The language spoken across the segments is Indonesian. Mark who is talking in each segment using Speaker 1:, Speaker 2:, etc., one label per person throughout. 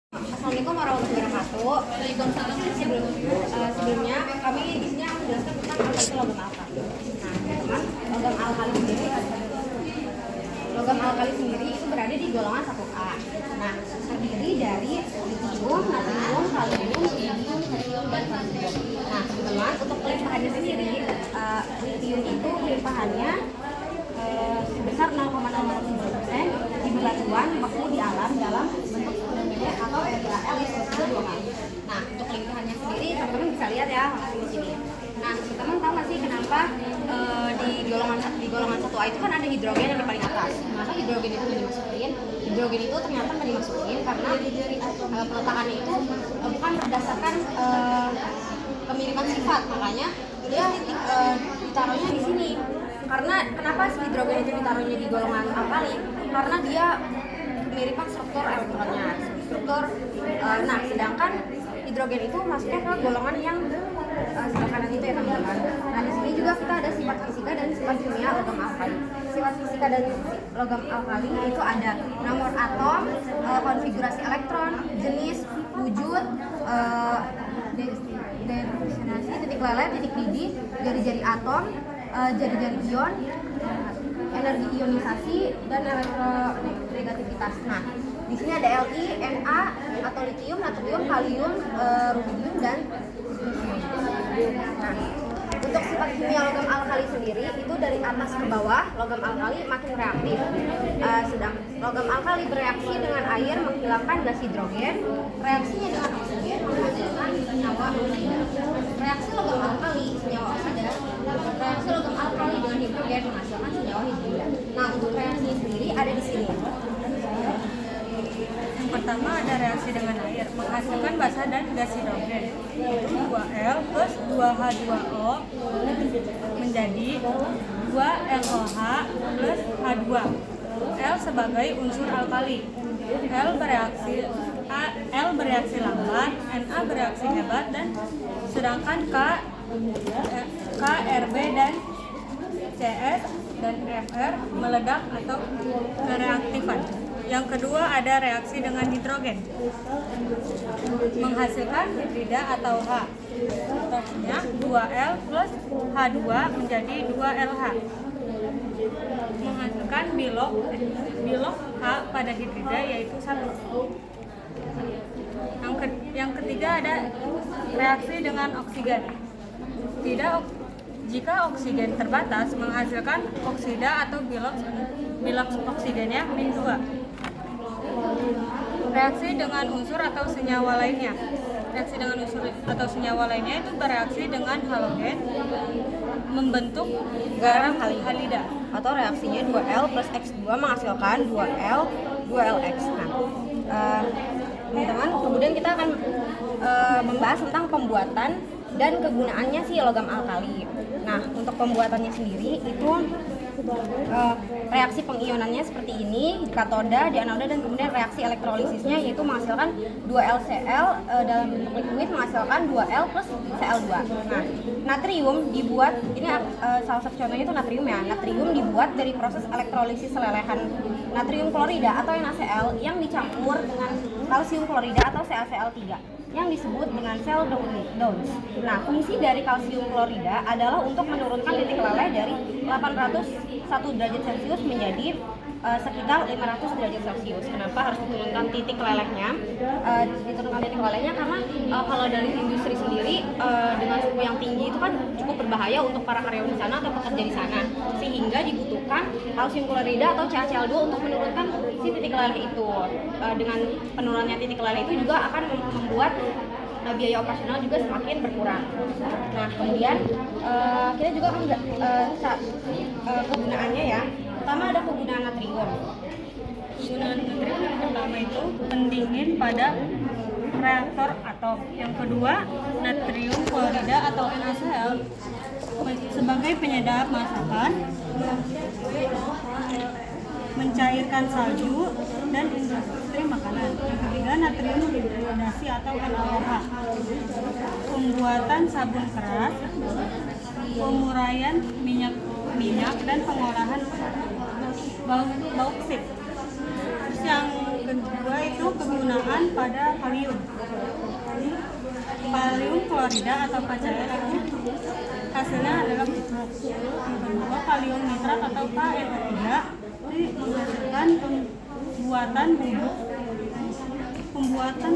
Speaker 1: Assalamualaikum warahmatullahi wabarakatuh. Waalaikumsalam. Sebelumnya kami di sini akan menjelaskan tentang apa itu logam alkali. Nah, teman-teman, logam alkali sendiri itu berada di golongan 1A. Nah, terdiri dari litium, natrium, kalium, iridium, helium, dan vanadium. Nah, teman-teman, untuk pelimpahannya sendiri, litium itu pelimpahannya sebesar 0,00% di bebatuan waktu di alam dalam bentuk atau RAL Nah, untuk limpahannya sendiri teman-teman bisa lihat ya langsung di sini. Nah, teman-teman tahu nggak sih kenapa di golongan 1A itu kan ada hidrogen yang di paling atas. Masa hidrogen itu nggak dimasukin? Hidrogen itu ternyata nggak dimasukin karena peletakannya itu bukan berdasarkan kemiripan sifat, makanya dia ditaruhnya di sini. Karena kenapa si hidrogen itu ditaruhnya di golongan alkali? Karena dia kemiripan struktur elektronnya. Nah, sedangkan hidrogen itu masuknya ke golongan yang sebelah kanan itu ya teman-teman. Nah, di sini juga kita ada sifat fisika dan sifat kimia logam alkali. Sifat fisika dan logam alkali itu ada nomor atom, konfigurasi elektron, jenis, wujud, definisi, titik lele, titik didih, jari-jari atom, jari-jari ion, energi ionisasi, dan elektronegativitas. Nah, di sini ada Li, Na atau litium, natrium, kalium, rubidium, dan nah, untuk sifat kimia logam alkali sendiri itu dari atas ke bawah, logam alkali makin reaktif. Sedang logam alkali bereaksi dengan air menghilangkan gas hidrogen, reaksinya dengan oksigen menghasilkan senyawa oksida. Reaksi logam alkali senyawa oksida, reaksi logam alkali dengan hidrogen menghasilkan senyawa hidrida. Nah, untuk reaksinya sendiri ada di sini.
Speaker 2: Pertama ada reaksi dengan air menghasilkan basa dan gas hidrogen, itu 2L plus 2H2O menjadi 2LOH plus H2. L sebagai unsur alkali. L bereaksi lambat, Na bereaksi hebat, dan sedangkan K, Rb dan CS dan Fr meledak atau kereaktifan. Yang kedua ada reaksi dengan hidrogen menghasilkan hidrida atau H. Contohnya 2L plus H2 menjadi 2LH menghasilkan bilok H pada hidrida yaitu 1. Yang ketiga ada reaksi dengan oksigen. Jika oksigen terbatas menghasilkan oksida atau bilok oksigennya min 2. Reaksi dengan unsur atau senyawa lainnya. Reaksi dengan unsur atau senyawa lainnya itu bereaksi dengan halogen membentuk garam halida.
Speaker 1: Atau reaksinya 2L plus X2 menghasilkan 2L 2LX. Nah, teman-teman, kemudian kita akan membahas tentang pembuatan dan kegunaannya si logam alkali. Nah, untuk pembuatannya sendiri itu reaksi pengionannya seperti ini, di katoda, di anoda, dan kemudian reaksi elektrolisisnya yaitu menghasilkan 2LCl dalam bentuk liquid menghasilkan 2L plus Cl2. Nah, natrium dibuat, ini salah satu contohnya itu natrium ya. Natrium dibuat dari proses elektrolisis lelehan natrium klorida atau NaCl yang dicampur dengan kalsium klorida atau CaCl3 yang disebut dengan sel Downs. Nah, fungsi dari kalsium klorida adalah untuk menurunkan titik leleh dari 801 derajat Celcius menjadi sekitar 500 derajat Celcius. Kenapa harus diturunkan titik lelehnya? Karena kalau dari industri sendiri dengan suhu yang tinggi itu kan cukup berbahaya untuk para karyawan di sana atau pekerja di sana, sehingga dibutuhkan kalsium klorida atau CaCl2 untuk menurunkan si titik leleh itu. Dengan penurunannya titik leleh itu juga akan membuat biaya operasional juga semakin berkurang. Nah, kemudian kita juga akan kegunaannya ya. Pertama ada kegunaan natrium.
Speaker 2: Kegunaan natrium yang pertama itu pendingin pada reaktor atom. Yang kedua natrium klorida atau NaCl sebagai penyedap masakan, mencairkan salju dan industri makanan. Yang ketiga natrium hidroksidasi atau NaOH, pembuatan sabun keras, pemuraian minyak dan pengolahan bauksit. Terus yang kedua itu kegunaan pada kalium. Kalium klorida atau KCl itu hasilnya adalah nitrat. Yang kedua kalium nitrat atau KNO3 itu menghasilkan pembuatan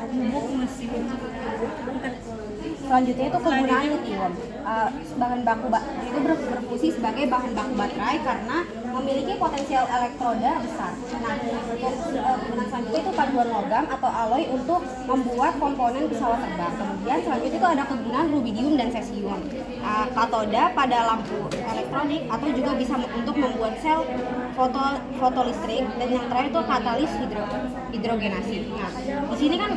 Speaker 2: bubuk mesin.
Speaker 1: Selanjutnya itu kegunaan litium. Bahan baku itu berfungsi sebagai bahan baku baterai karena memiliki potensial elektroda besar. Nah, kegunaan selanjutnya itu paduan logam atau alloy untuk membuat komponen pesawat terbang. Kemudian selanjutnya itu ada kegunaan rubidium dan cesium. Katoda pada lampu elektronik atau juga bisa untuk membuat sel fotolistrik, dan yang terakhir itu katalis hidrogenasi. Nah, di sini kan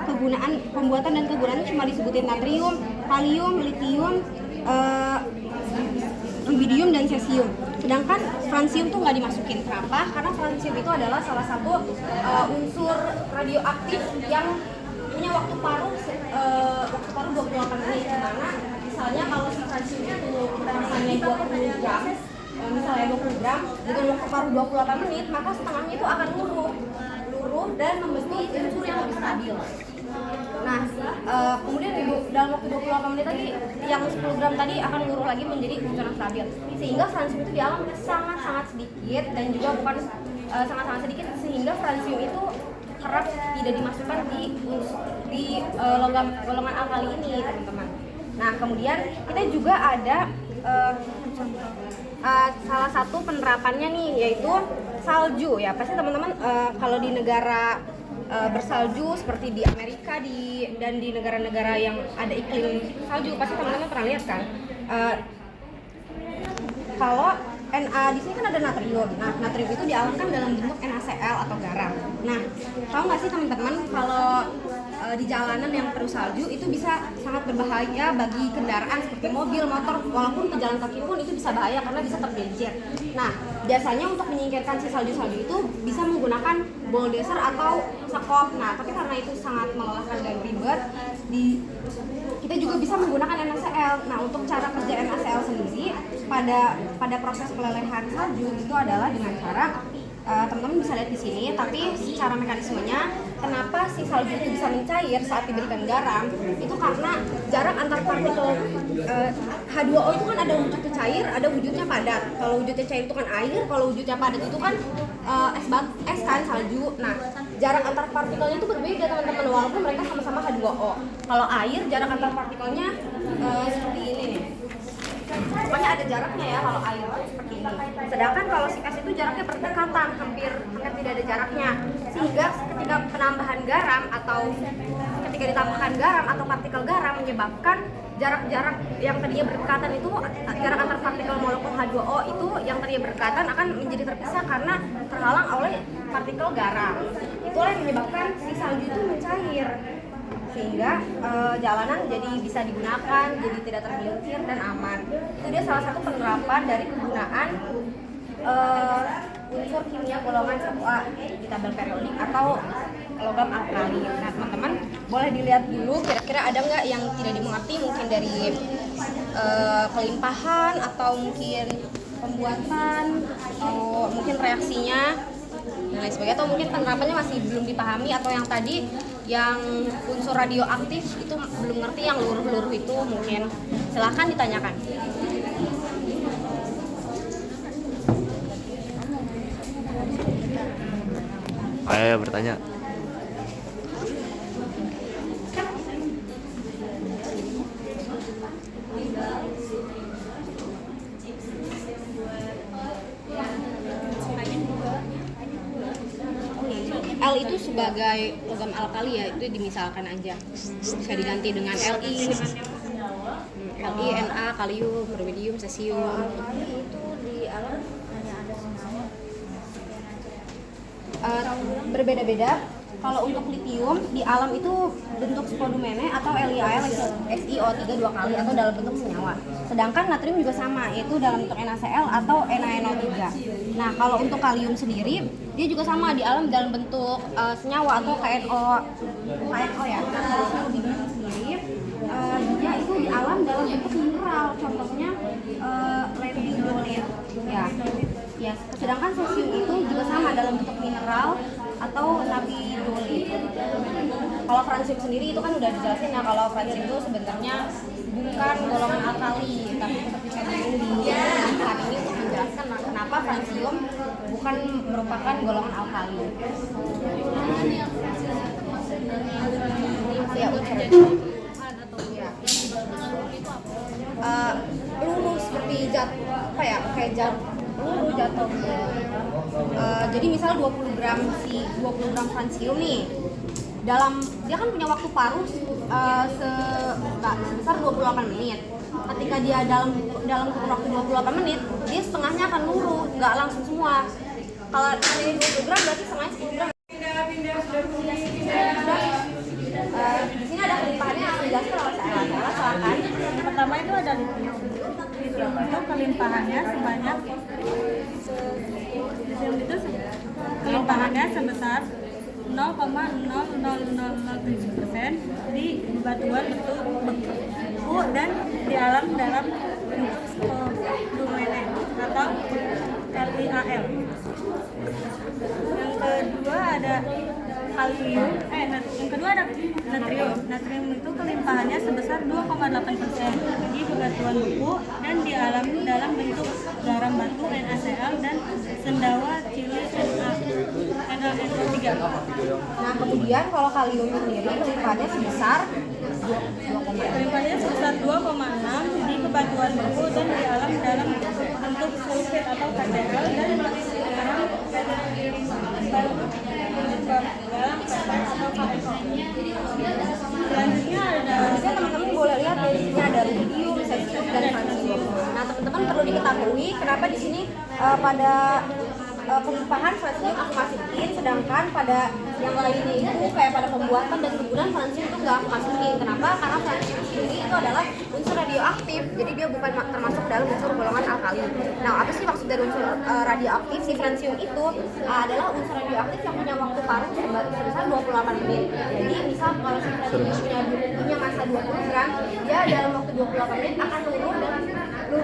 Speaker 1: kegunaan pembuatan dan kegunaan cuma disebutin natrium, kalium, litium, rubidium dan cesium. Sedangkan francium tuh nggak dimasukin. Kenapa? Karena francium itu adalah salah satu unsur radioaktif yang punya waktu paruh 28 menit. Dimana misalnya kalau si francium itu berasannya 20 gram, misalnya 20 gram dengan waktu paruh 28 menit, maka setengahnya itu akan luruh dan membentuk unsur yang lebih stabil. Nah, kemudian dalam waktu 28 menit tadi, yang 10 gram tadi akan luruh lagi menjadi unsur yang stabil. Sehingga francium itu di alam sangat-sangat sedikit, dan juga bukan sangat-sangat sedikit, sehingga francium itu kerap tidak dimasukkan di golongan alkali ini, teman-teman. Nah, kemudian kita juga ada salah satu penerapannya nih, yaitu salju ya. Pasti teman-teman kalau di negara bersalju seperti di Amerika dan di negara-negara yang ada iklim salju, pasti teman-teman pernah lihat kan, kalau Na di sini kan ada natrium. Nah, natrium itu dialamkan dalam bentuk NaCl atau garam. Nah, tahu nggak sih teman-teman kalau di jalanan yang penuh salju itu bisa sangat berbahaya bagi kendaraan seperti mobil, motor, walaupun pejalan kaki pun itu bisa bahaya karena bisa tergelincir. Nah, biasanya untuk menyingkirkan si salju-salju itu bisa menggunakan bulldozer atau sekop. Nah, tapi karena itu sangat melelahkan dan ribet, kita juga bisa menggunakan NaCl. Nah, untuk cara kerja NaCl sendiri pada proses pelelehan salju itu adalah dengan cara teman-teman bisa lihat di sini, tapi secara mekanismenya kenapa si salju itu bisa mencair saat diberikan garam itu karena jarak antar partikel H2O itu kan ada wujudnya cair, ada wujudnya padat. Kalau wujudnya cair itu kan air, kalau wujudnya padat itu kan es kan, salju. Nah, jarak antar partikelnya itu berbeda teman-teman, walaupun mereka sama-sama H2O. Kalau air jarak antar partikelnya seperti ini nih. Pokoknya ada jaraknya ya kalau air seperti ini. Sedangkan kalau si es itu jaraknya berdekatan, hampir tidak ada jaraknya. Sehingga ketika penambahan garam atau ketika ditambahkan garam atau partikel garam menyebabkan jarak-jarak yang tadinya berdekatan itu, jarak antar partikel molekul H2O itu yang tadinya berdekatan akan menjadi terpisah karena terhalang oleh partikel garam. Itulah yang menyebabkan si salju itu mencair, sehingga jalanan jadi bisa digunakan, jadi tidak tergelincir dan aman. Itu dia salah satu penerapan dari kegunaan unsur kimia golongan 1A di tabel periodik atau logam alkali. Nah, teman-teman boleh dilihat dulu kira-kira ada nggak yang tidak dimengerti, mungkin dari kelimpahan atau mungkin pembuatan atau mungkin reaksinya dan lain sebagainya, atau mungkin penerapannya masih belum dipahami, atau yang tadi yang unsur radioaktif itu belum ngerti, yang luruh-luruh itu mungkin silahkan ditanyakan.
Speaker 3: Ayo bertanya.
Speaker 1: L itu sebagai logam alkali ya, itu dimisalkan aja, bisa diganti dengan Li, Na, kalium, rubidium, cesium.
Speaker 4: Itu di alam hanya ada senyawa.
Speaker 1: Berbeda-beda. Kalau untuk litium di alam itu bentuk spodumene atau LiAl SiO3 2 kali atau dalam bentuk senyawa. Sedangkan natrium juga sama, yaitu dalam bentuk NaCl atau NaNO3. Nah, kalau untuk kalium sendiri dia juga sama di alam dalam bentuk senyawa atau KNO ya. Nah, kalau spodumene sendiri dia itu di alam dalam bentuk mineral, contohnya lentidolit ya. Ya, sedangkan cesium itu juga sama dalam bentuk mineral atau napidolid. Kalau francium sendiri itu kan udah dijelasin ya, kalau francium itu sebenarnya bukan golongan alkali, tapi seperti sodium di saat ini untuk menjelaskan kenapa francium bukan merupakan golongan alkali. Ya, unsur peluru seperti kayak peluru jatuh. Jadi misal 20 gram francium nih, dia kan punya waktu paruh sebesar 28 menit. Ketika dia dalam kurun waktu 28 menit, dia setengahnya akan luruh, nggak langsung semua. Kalau ini 20 gram berarti setengahnya 10 gram. Di sini ada kelimpahannya yang dijelaskan oleh saya. Silakan.
Speaker 2: Yang pertama itu ada lithium. Lithium itu kelimpahannya sebanyak sebesar 0,00007% di batuan beku dan di alam dalam bentuk spodumene atau LiAl. Yang kedua ada kalium, yang kedua ada natrium. Natrium itu kelimpahannya sebesar 2,8% di bebatuan beku dan di alam dalam bentuk garam batu NaCl dan sendawa Chile NaNO3.
Speaker 1: Nah, kemudian kalau kalium sendiri kelimpahannya sebesar
Speaker 2: 2,6 di bebatuan beku dan di alam dalam bentuk sulfit atau KCl dan garam dalam peptide atau KSO. Selanjutnya
Speaker 1: teman-teman boleh lihat di sini ada rubidium, cesium, dan francium. Nah, teman-teman perlu diketahui kenapa di sini pada pelimpahan francium aku masukin, sedangkan pada yang lainnya itu kayak pada pembuatan dan kegunaan francium itu nggak aku masukin. Kenapa? Karena francium sendiri itu adalah unsur radioaktif, jadi dia bukan termasuk dalam unsur golongan alkali. Nah, apa sih maksud dari unsur radioaktif? Si francium itu adalah unsur radioaktif yang punya waktu paruh sebesar 28 menit. Jadi misal kalau si francium punya massa 20 gram, dia dalam waktu 28 menit akan luruh dan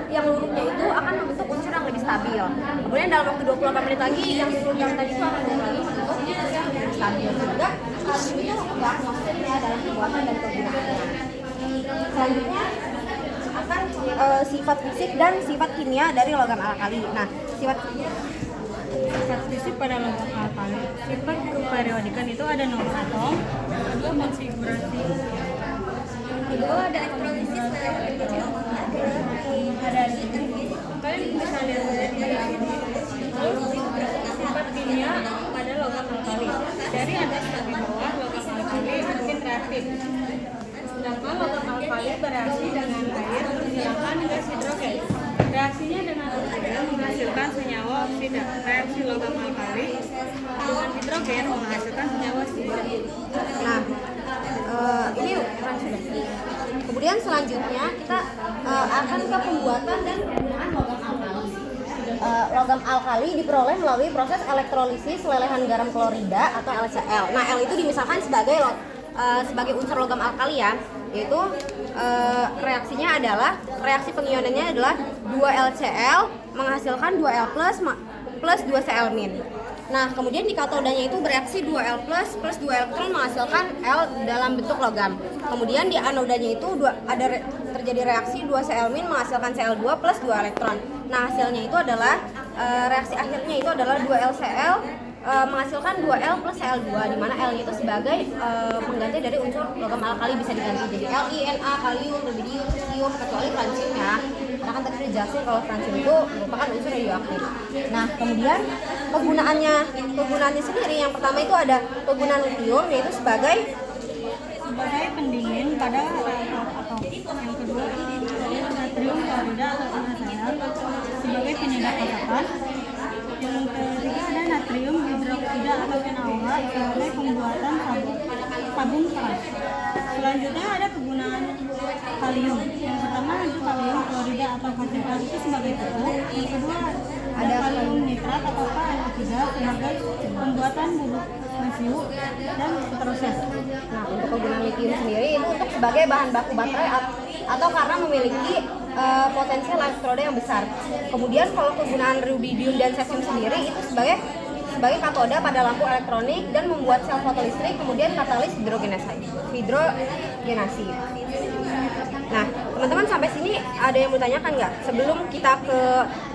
Speaker 1: yang luruhnya itu akan membentuk unsur yang lebih stabil. Kemudian dalam waktu 28 menit lagi yang luruh yang tadi itu akan kembali membentuk unsur yang lebih stabil. Sehingga francium itu nggak masuk ya dalam pembuatan dan kegunaannya. Selanjutnya akan sifat fisik dan sifat kimia dari logam alkali. Nah, sifat
Speaker 2: fisik pada logam alkali, sifat keperiodikan itu ada nomor atom, kedua konfigurasi, kedua ada elektrolisis ada kalian bisa lihat dari sini. Terus sifat kimia pada logam alkali, dari atas ke bawah logam alkali makin reaktif. Sedangkan logam alkali bereaksi dengan air menghasilkan gas hidrogen. Reaksinya dengan oksigen menghasilkan senyawa oksida. Reaksi logam alkali dengan hidrogen menghasilkan senyawa hidrogen.
Speaker 1: Nah, ini francium. Kemudian selanjutnya kita akan ke pembuatan dan penggunaan logam alkali. Logam alkali diperoleh melalui proses elektrolisis lelehan garam klorida atau LCl. Nah, L itu dimisalkan sebagai unsur logam alkali ya, yaitu reaksinya adalah reaksi pengionannya adalah 2LCl menghasilkan 2L plus 2Cl-. Nah, kemudian di katodanya itu bereaksi 2L plus 2 elektron menghasilkan L dalam bentuk logam. Kemudian di anodanya itu terjadi reaksi 2Cl- menghasilkan Cl2 plus 2 elektron. Nah, hasilnya itu adalah reaksi akhirnya itu adalah 2LCl menghasilkan 2L plus Cl2, di mana L itu sebagai pengganti dari unsur logam alkali bisa diganti jadi Li, Na, kalium, rubidium, cesium, kecuali francium ya. Karena kan tadi dijelasin kalau francium itu merupakan unsur radioaktif. Nah, kemudian kegunaannya sendiri yang pertama itu ada kegunaan lithium, yaitu sebagai
Speaker 2: pendingin pada atom. Yang kedua natrium klorida atau NaCl sebagai penyedap kosakan. Yang ketiga ada natrium hidroksida atau NaOH sebagai pembuatan sabun keras. Selanjutnya ada kegunaan kalium. Yang pertama itu kalium klorida atau KCl itu sebagai pupuk. Yang kedua ada kalium nitrat atau KNO3 sebagai pembuatan bubuk mesiu dan seterusnya.
Speaker 1: Nah, untuk kegunaan lithium sendiri itu untuk sebagai bahan baku baterai atau karena memiliki potensi elektroda yang besar. Kemudian kalau kegunaan rubidium dan cesium sendiri itu sebagai sebagai katoda pada lampu elektronik dan membuat sel fotolistrik, kemudian katalis hidrogenasi. Nah, teman-teman sampai sini ada yang mau tanyakan nggak? Sebelum kita ke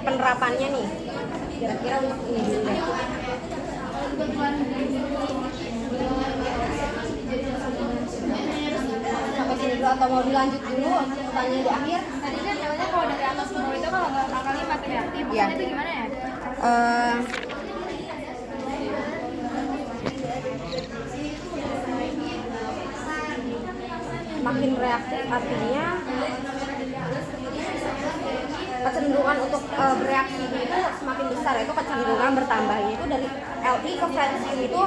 Speaker 1: penerapannya nih, kira-kira untuk ini dulu deh. Sampai sini dulu atau mau dilanjut dulu pertanyaan di akhir?
Speaker 4: Tadi kan namanya kalau dari atas ke bawah itu kalau nggak kali mati reaktif.
Speaker 1: Iya.
Speaker 4: Itu gimana ya?
Speaker 1: Makin reaktif artinya kecenderungan untuk bereaksi itu semakin besar, itu kecenderungan bertambahnya itu dari Li ke francium itu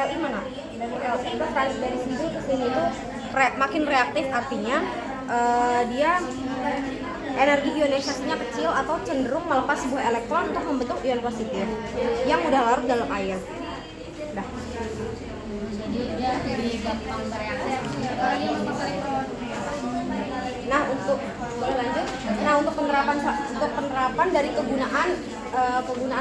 Speaker 1: Li mana? Dari Li ke francium dari sini ke sini itu makin reaktif artinya dia energi ionisasinya kecil atau cenderung melepas sebuah elektron untuk membentuk ion positif yang mudah larut dalam air. Dah.
Speaker 4: Jadi dia lebih gampang bereaksi.
Speaker 1: Nah, boleh lanjut. Nah, untuk penerapan dari kegunaan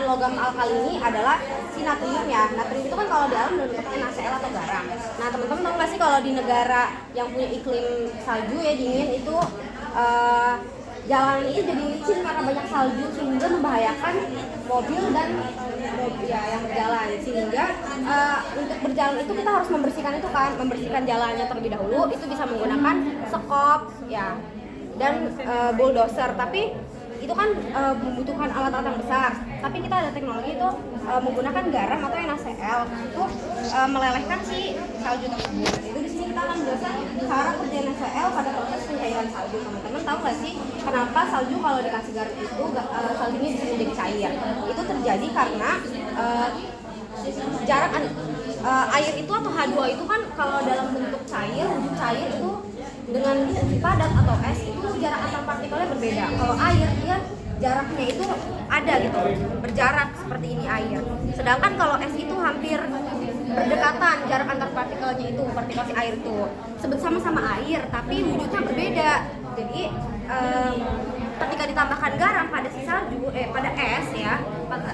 Speaker 1: logam alkali ini adalah si natrium ya. Natrium itu kan kalau di alam bentuknya NaCl atau garam. Nah, teman-teman tahu nggak sih kalau di negara yang punya iklim salju ya dingin itu jalanan ini jadi licin karena banyak salju sehingga membahayakan mobil dan ya yang berjalan, sehingga untuk berjalan itu kita harus membersihkan jalannya terlebih dahulu. Itu bisa menggunakan sekop ya dan bulldozer, tapi itu kan membutuhkan alat-alat yang besar. Tapi kita ada teknologi itu menggunakan garam atau NaCl untuk melelehkan si salju tersebut. Itu di sini kita akan menjelaskan cara kerja NaCl pada proses pencairan salju. Teman-teman tahu nggak sih kenapa salju kalau dikasih garam itu saljunya bisa menjadi cair? Itu terjadi karena jarak air itu atau H2 itu kan kalau dalam bentuk cair, wujud cair itu dengan padat atau es itu jarak antar partikelnya berbeda. Kalau air dia jaraknya itu ada gitu, berjarak seperti ini air. Sedangkan kalau es itu hampir berdekatan jarak antar partikelnya itu, partikel si air itu sama-sama air tapi wujudnya berbeda. Jadi ketika ditambahkan garam pada si salju, pada es ya,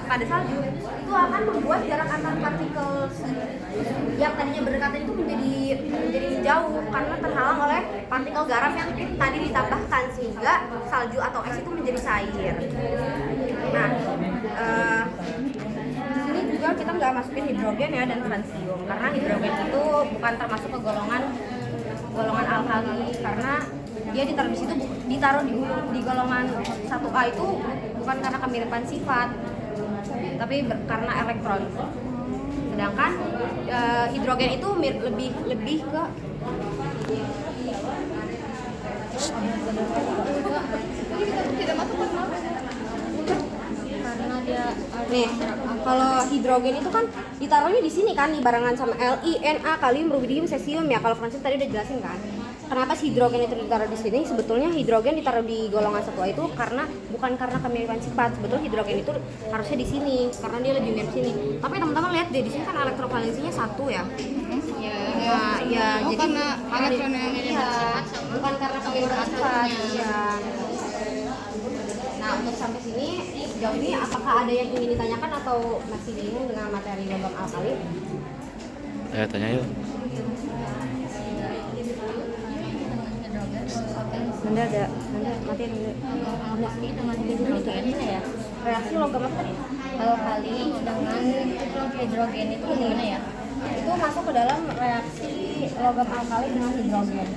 Speaker 1: pada salju itu akan membuat jarak antar partikel yang tadinya berdekatan itu menjadi jauh karena terhalang oleh partikel garam yang tadi ditambahkan, sehingga salju atau es itu menjadi cair. Nah, di sini juga kita nggak masukin hidrogen ya dan francium karena hidrogen itu bukan termasuk ke golongan alkali karena dia ditaruh di golongan 1A itu bukan karena kemiripan sifat tapi karena elektron. Sedangkan hidrogen itu lebih ke tidak masuk karena dia nih. Kalau hidrogen itu kan ditaruhnya di sini kan, barengan sama Li, Na, kalium, rubidium, cesium ya. Kalau francium tadi udah jelasin kan. Kenapa sih hidrogen itu ditaruh di sini? Sebetulnya hidrogen ditaruh di golongan 1A itu bukan karena kemiripan sifat. Sebetulnya hidrogen itu harusnya di sini karena dia lebih mirip sini. Tapi teman-teman lihat deh di sini kan elektrovalensinya 1 ya. Ya, jadi
Speaker 4: karena elektronnya yang sifat,
Speaker 1: bukan karena kemiripan sifat. Ya. Nah, untuk sampai sini sejauh ini apakah ada yang ingin ditanyakan atau masih bingung dengan materi logam alkali?
Speaker 3: Tanya yuk.
Speaker 1: Nanda materi dengan hidrogen ya. Reaksi logam apa tadi?
Speaker 4: alkali dengan hidrogen itu gimana ya?
Speaker 1: Itu masuk ke dalam reaksi logam alkali dengan hidrogen.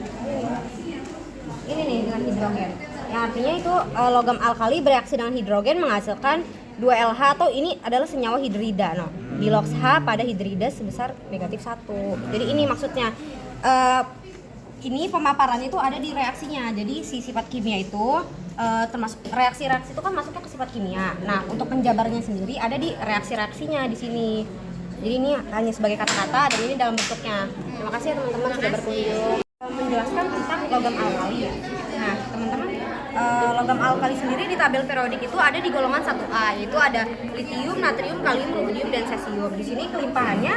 Speaker 1: Ini nih dengan hidrogen. Yang artinya itu logam alkali bereaksi dengan hidrogen menghasilkan 2LH atau ini adalah senyawa hidrida. No. Bilox H pada hidrida sebesar -1. Jadi ini maksudnya ini pemaparannya itu ada di reaksinya. Jadi si sifat kimia itu termasuk reaksi-reaksi itu kan masuknya ke sifat kimia. Nah, untuk penjabarnya sendiri ada di reaksi-reaksinya di sini. Jadi ini hanya sebagai kata-kata dan ini dalam bentuknya. Terima kasih ya teman-teman sudah berkunjung. Menjelaskan tentang logam alkali ya. Nah, teman-teman, logam alkali sendiri di tabel periodik itu ada di golongan 1A, yaitu ada litium, natrium, kalium, rubidium, dan cesium. Di sini kelimpahannya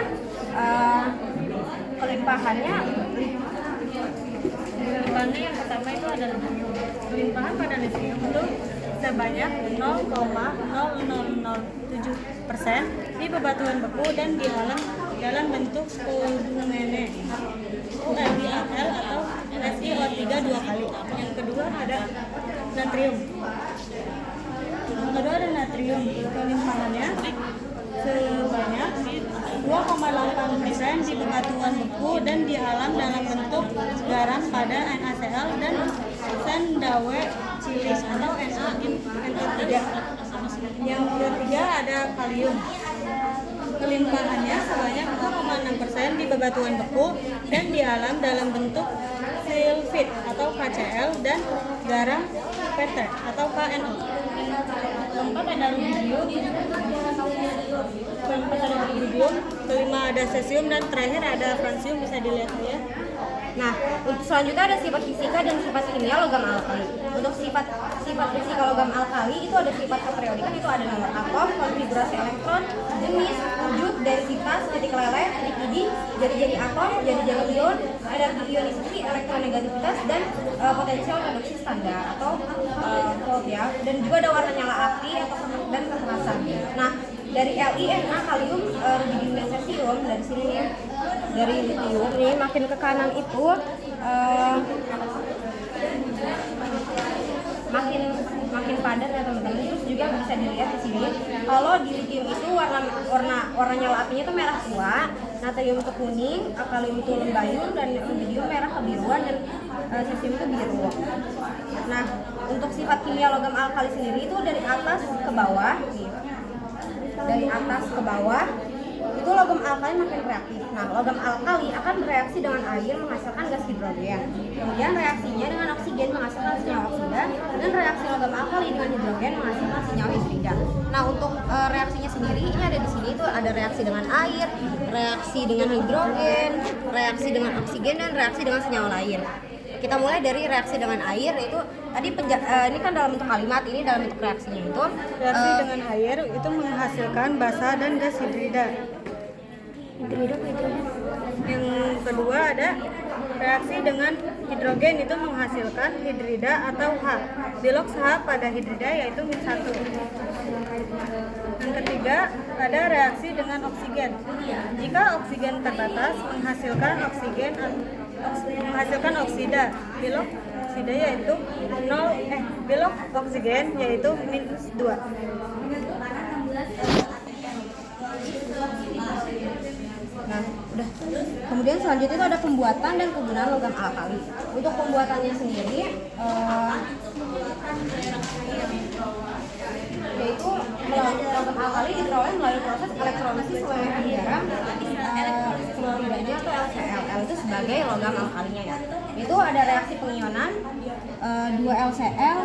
Speaker 2: yang pertama itu ada litium. Kelimpahan pada litium itu sebanyak 0,0007% di bebatuan beku dan di alam dalam bentuk spodumene LDAL atau SiO3 dua kali. Yang kedua ada natrium. Kelimpahannya sebanyak 2,8% di bebatuan beku dan di alam dalam bentuk garam pada NaCl dan sendawe cilis atau NO3. Yang ketiga ada kalium. Kelimpahannya sebanyak 2,6% di bebatuan beku dan di alam dalam bentuk sulfit atau KCl dan garam PT atau KNO. Keempat ada rubidium. Kelima ada cesium dan terakhir ada francium, bisa dilihat ya.
Speaker 1: Nah, untuk selanjutnya ada sifat fisika dan sifat kimia logam alkali. Untuk sifat fisika logam alkali itu ada sifat keperiodikan, itu ada nomor atom, konfigurasi elektron, jenis, wujud, densitas, titik leleh, titik didih, jari-jari atom, jari-jari ion, ada ionisasi, elektronegativitas, dan potensial reduksi standar atau volt ya. Dan juga ada warna nyala api dan kekerasan. Nah, dari Li, Na, kalium, rubidium, dan cesium dari sini nih, dari litium nih makin ke kanan itu makin padat ya teman-teman. Terus juga bisa dilihat di sini kalau di litium itu warna nyala apinya itu merah tua, natrium itu kuning, kalium itu lembayung, dan rubidium merah kebiruan, dan cesium itu biru. Nah, untuk sifat kimia logam alkali sendiri itu dari atas ke bawah nih. Dari atas ke bawah itu logam alkali makin reaktif. Nah, logam alkali akan bereaksi dengan air menghasilkan gas hidrogen. Kemudian reaksinya dengan oksigen menghasilkan senyawa oksida, dan reaksi logam alkali dengan hidrogen menghasilkan senyawa hidrida. Nah, untuk reaksinya sendiri ini ada di sini itu ada reaksi dengan air, reaksi dengan hidrogen, reaksi dengan oksigen, dan reaksi dengan senyawa lain. Kita mulai dari reaksi dengan air, yaitu tadi ini kan dalam bentuk kalimat, ini dalam bentuk reaksinya itu
Speaker 2: reaksi dengan air itu menghasilkan basa dan gas hidrida. Yang kedua ada reaksi dengan hidrogen itu menghasilkan hidrida atau H. Bilox H pada hidrida yaitu -1. Yang ketiga ada reaksi dengan oksigen. Jika oksigen terbatas menghasilkan oksida. Bilox oksida yaitu bilox oksigen yaitu -2.
Speaker 1: Nah, udah. Kemudian selanjutnya itu ada pembuatan dan penggunaan logam alkali. Untuk pembuatannya sendiri, yaitu logam alkali diperoleh melalui proses elektrolisis lelehan garam kloridanya atau LCl. L itu sebagai logam alkalinya ya. Itu ada reaksi pengionan 2 LCl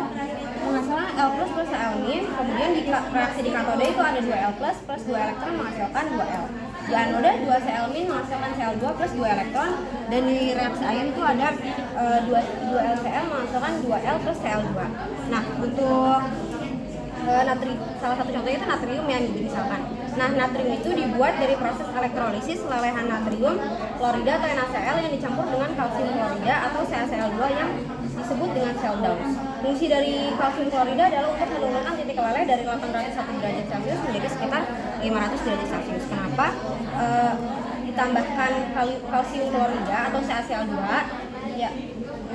Speaker 1: menghasilkan L plus Cl-. Kemudian di reaksi di katode itu ada 2 L plus 2 elektron menghasilkan 2 L. Di anode 2 Cl- menghasilkan Cl2 plus 2 elektron, dan di reaksi air itu ada 2 LCl menghasilkan 2 L plus Cl2. Nah, untuk salah satu contohnya itu natrium yang misalkan. Nah, natrium itu dibuat dari proses elektrolisis lelehan natrium klorida atau NaCl yang dicampur dengan kalsium klorida atau CaCl2 yang disebut dengan cell Dawes. Fungsi dari kalsium klorida adalah untuk menurunkan titik leleh dari 801 derajat Celcius menjadi sekitar 500 derajat Celcius. Kenapa ditambahkan kalsium klorida atau CaCl2? Ya,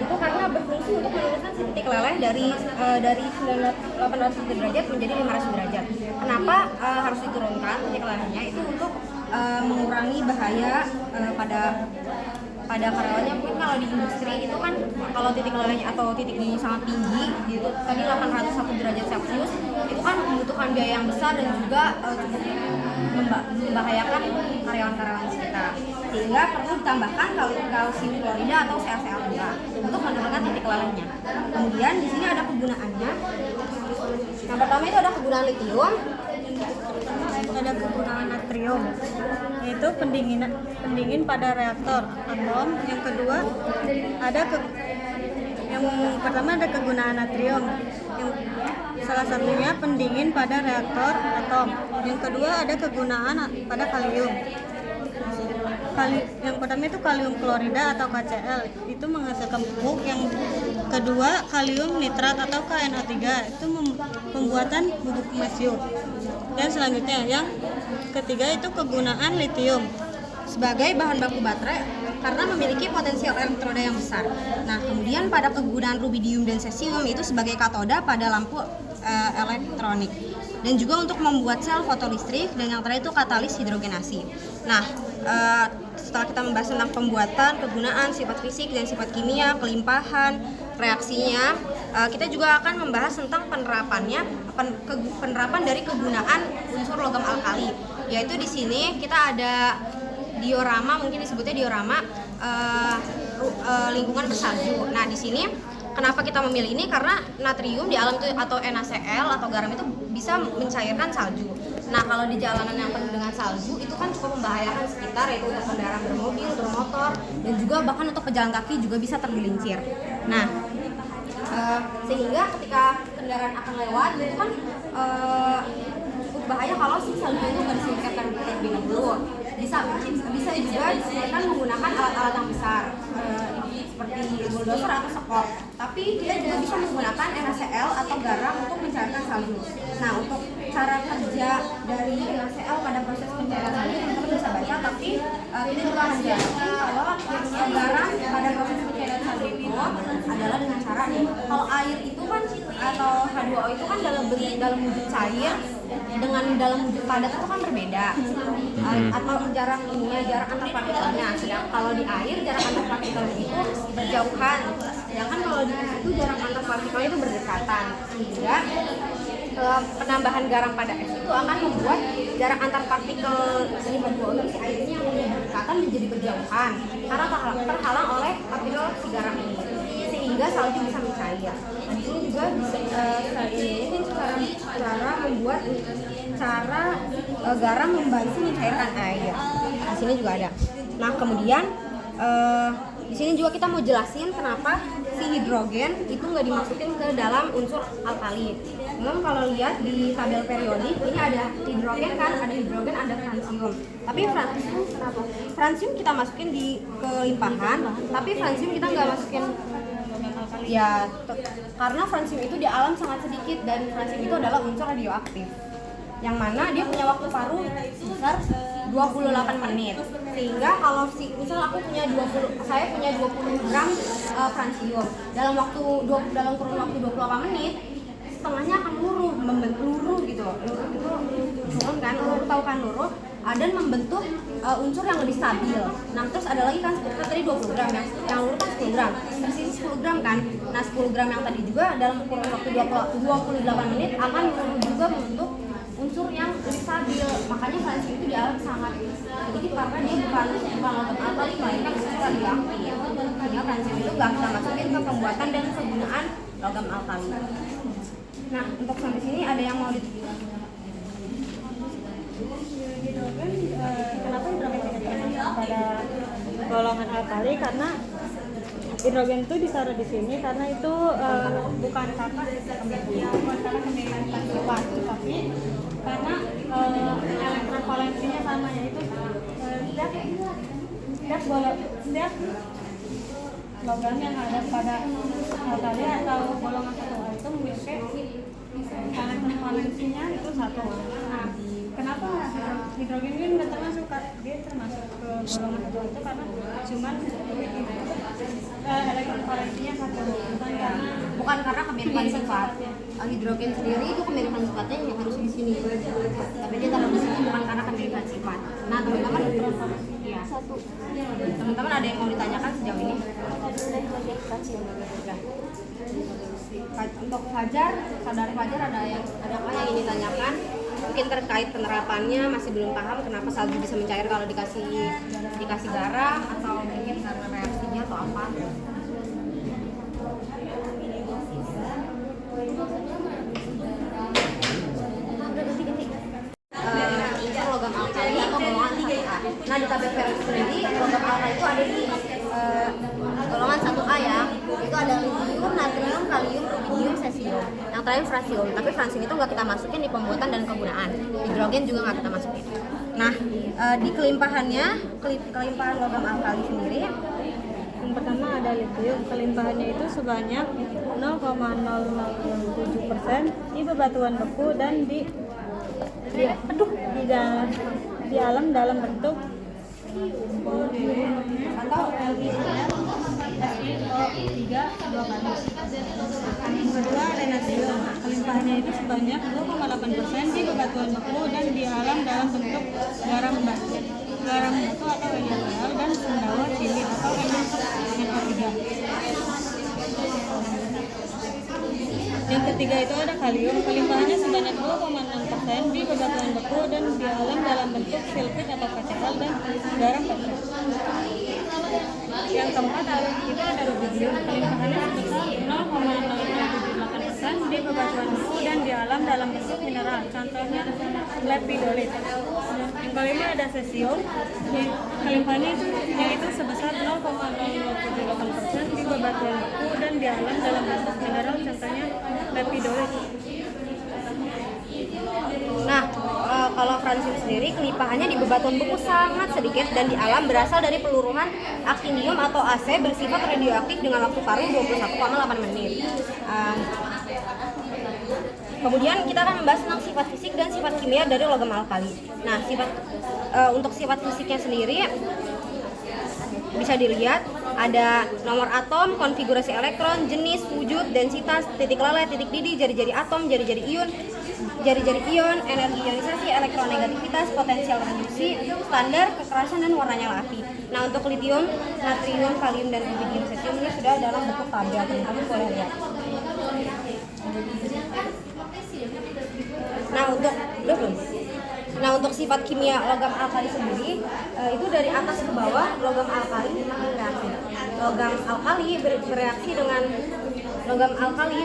Speaker 1: itu karena berfungsi untuk menurunkan titik leleh dari 800 derajat menjadi 500 derajat. Kenapa harus diturunkan titik lelehnya? Itu untuk mengurangi bahaya pada karyawannya. Mungkin kalau di industri itu kan kalau titik lelehnya atau titik didihnya sangat tinggi gitu, tadi 801 derajat Celcius, itu kan membutuhkan biaya yang besar dan juga cukup membahayakan karyawan-karyawan sekitar, sehingga perlu ditambahkan kalsium klorida atau CaCl2 untuk menurunkan titik lelehnya. Kemudian di sini ada kegunaannya. Yang pertama itu ada kegunaan litium,
Speaker 2: ada kegunaan natrium, yaitu pendingin pada reaktor atom. Yang kedua yang pertama ada kegunaan natrium, yang salah satunya pendingin pada reaktor atom. Yang kedua ada kegunaan pada kalium. Yang pertama itu kalium klorida atau KCl, itu menghasilkan pupuk. Yang kedua kalium nitrat atau KNO3, itu pembuatan bubuk mesium. Dan selanjutnya yang ketiga itu kegunaan litium
Speaker 1: sebagai bahan baku baterai karena memiliki potensial elektroda yang besar. Nah, kemudian pada kegunaan rubidium dan cesium itu sebagai katoda pada lampu elektronik. Dan juga untuk membuat sel fotolistrik, dan yang terakhir itu katalis hidrogenasi. Nah, setelah kita membahas tentang pembuatan, kegunaan, sifat fisik dan sifat kimia, kelimpahan, reaksinya, kita juga akan membahas tentang penerapan dari kegunaan unsur logam alkali. Yaitu di sini kita ada diorama, mungkin disebutnya diorama lingkungan bersalju. Nah, di sini kenapa kita memilih ini? Karena natrium di alam itu atau NaCl atau garam itu bisa mencairkan salju. Nah, kalau di jalanan yang penuh dengan salju itu kan cukup membahayakan sekitar, yaitu untuk kendaraan bermobil, bermotor, dan juga bahkan untuk pejalan kaki juga bisa tergelincir. Nah, sehingga ketika kendaraan akan lewat itu kan cukup bahaya kalau si salju itu nggak disingkirkan terlebih dahulu. Bisa juga disingkirkan menggunakan alat-alat yang besar seperti bulldozer atau sekop. Tapi kita juga bisa menggunakan NaCl atau garam untuk mencairkan salju. Nah, untuk cara kerja dari NaCl pada proses pencairan salju teman-teman bisa baca, tapi kita juga akan jelaskan kalau garam pada proses pencairan salju itu adalah dengan cara nih. Kalau air itu kan atau H2O itu kan dalam wujud cair dengan dalam wujud padat itu kan berbeda. Atau jarak antar partikelnya. Sedangkan kalau di air jarak antar partikel itu berjauhan. Sedangkan kalau di es itu jarak antar partikel itu berdekatan. Sehingga penambahan garam pada es itu akan membuat jarak antar partikel dari H2O si airnya yang berdekatan menjadi berjauhan karena terhalang oleh partikel si garam ini, sehingga salju bisa mencair. Nah, di sini juga cara membuat garam membantu mencairkan air. Di sini juga ada. Nah, kemudian di sini juga kita mau jelasin kenapa si hidrogen itu nggak dimasukin ke dalam unsur alkali. Memang kalau lihat di tabel periodik ini ada hidrogen kan, ada hidrogen, ada francium. Tapi francium kenapa? Francium kita masukin di kelimpahan, tapi francium kita nggak masukin. Ya, karena francium itu di alam sangat sedikit dan francium itu adalah unsur radioaktif. Yang mana dia punya waktu paruh sebesar 28 menit. Sehingga kalau misal saya punya 20 gram francium dalam kurun waktu 28 menit, setengahnya akan luruh, luruh gitu. Luruh kan, tahu kan luruh, dan membentuk unsur yang lebih stabil. Nah, terus ada lagi kan seperti tadi 20 gram yang luruh kan 10 gram. Tersisa 10 gram kan. Nah, 10 gram yang tadi juga dalam kurun waktu 28 menit akan luruh juga membentuk unsur yang lebih stabil. Makanya francium itu di alam sangat sedikit karena dia bukan logam alkali, melainkan unsur radioaktif. Sehingga francium itu nggak kita masukin ke pembuatan dan kegunaan logam alkali. Nah, untuk sampai sini ada yang mau
Speaker 2: hidrogen. Kenapa hidrogen tidak termasuk pada golongan alkali? Karena hidrogen itu ditaruh di sini karena itu bukan karena kemiripan sifat, tapi karena elektrovalensinya sama, yaitu setiap logam yang ada pada alkali atau golongan 1A itu memiliki elektrovalensinya itu 1. Nah, kenapa hidrogen ini nggak termasuk? Dia termasuk ke golongan 1A itu karena cuman elektrovalensinya 1,
Speaker 1: bukan karena kemiripan sifat. Hidrogen sendiri itu kemiripan sifatnya yang harus di sini. Tapi dia taruh di sini bukan karena kemiripan sifat. Nah, teman-teman, ya. Teman-teman ada yang mau ditanyakan sejauh ini? Untuk Fajar, saudara Fajar adakah yang ingin ditanyakan? Mungkin terkait penerapannya masih belum paham kenapa salju bisa mencair kalau dikasih garam, atau mungkin karena reaksinya atau apa? Unsur logam alkali atau golongan 1A. Nah, di tabel periodik sendiri logam alkali itu ada di golongan 1A ya. Itu ada litium, natrium, kalium, rubidium, cesium. Yang terakhir francium. Tapi francium itu nggak kita masukin di pembuatan dan kegunaan. Hidrogen juga nggak kita masukin. Nah, di kelimpahan logam alkali sendiri,
Speaker 2: yang pertama ada litium. litium. Kelimpahannya itu sebanyak 0,007% di bebatuan beku dan di alam dalam bentuk atau LiCl SiO3 2 kali. Yang kedua ada natrium. Kelimpahannya itu sebanyak 2,8% di bebatuan beku dan di alam dalam bentuk garam batu atau NaCl dan sendawa silit atau NO3. Yang ketiga itu ada kalium. Kelimpahannya sebanyak 2,6% di bebatuan beku dan di alam dalam bentuk sulfit atau KCl dan garam petrol. Yang keempat itu ada rubidium. Kelimpahannya sebesar 0,0078% di bebatuan beku dan di alam dalam bentuk mineral. Contohnya lepidolit. Yang kelima ada cesium. Kelimpahannya yaitu sebesar 0,0078% di bebatuan beku dan di alam dalam bentuk mineral. Contohnya lepidolit.
Speaker 1: Nah, kalau francium sendiri kelimpahannya di bebatuan beku sangat sedikit dan di alam berasal dari peluruhan aktinium atau AC bersifat radioaktif dengan waktu paruh 21,8 menit. Kemudian kita akan membahas tentang sifat fisik dan sifat kimia dari logam alkali. Nah, untuk sifat fisiknya sendiri bisa dilihat ada nomor atom, konfigurasi elektron, jenis, wujud, densitas, titik leleh, titik didih, jari-jari atom, jari-jari ion, energi ionisasi, elektronegativitas, potensial reduksi, standar, kekerasan, dan warnanya api. Nah, untuk litium, natrium, kalium, dan rubidium, cesium ini sudah dalam bentuk tabel, teman-teman boleh lihat. Nah, untuk sifat kimia logam alkali sendiri itu dari atas ke bawah logam alkali reaksi. Logam alkali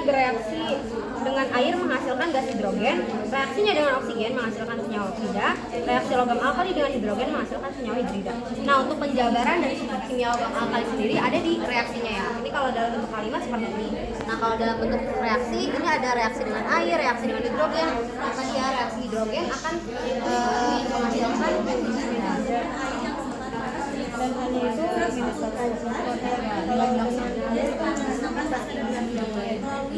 Speaker 1: dengan air menghasilkan gas hidrogen, reaksinya dengan oksigen menghasilkan senyawa oksida, reaksi logam alkali dengan hidrogen menghasilkan senyawa hidrida. Nah, untuk penjabaran dari sifat kimia logam alkali sendiri ada di reaksinya ya. Ini kalau dalam bentuk kalimat seperti ini. Nah, kalau dalam bentuk reaksi, ini ada reaksi dengan air, reaksi dengan hidrogen. Nah, tadi ya, reaksi hidrogen akan menghasilkan
Speaker 2: Dan hanya itu